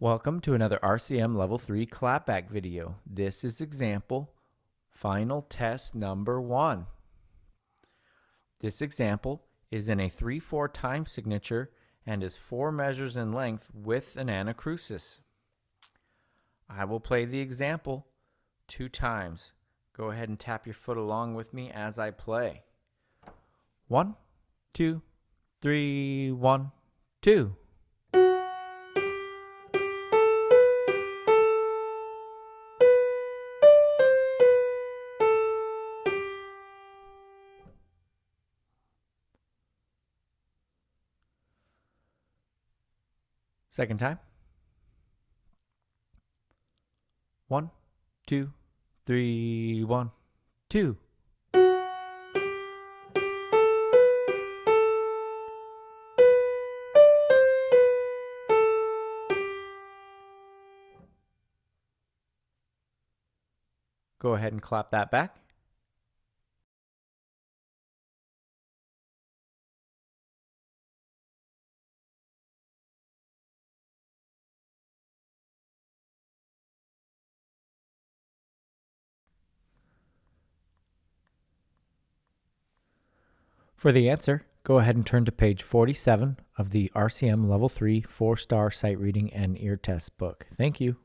Welcome to another RCM Level 3 Clapback video. This is example final test number 1. This example is in a 3/4 time signature and is 4 measures in length with an anacrusis. I will play the example 2 times. Go ahead and tap your foot along with me as I play. 1, 2, 3, 1, 2. Second time. 1, 2, 3, 1, 2. Go ahead and clap that back. For the answer, go ahead and turn to page 47 of the RCM Level 3 4-star sight reading and ear test book. Thank you.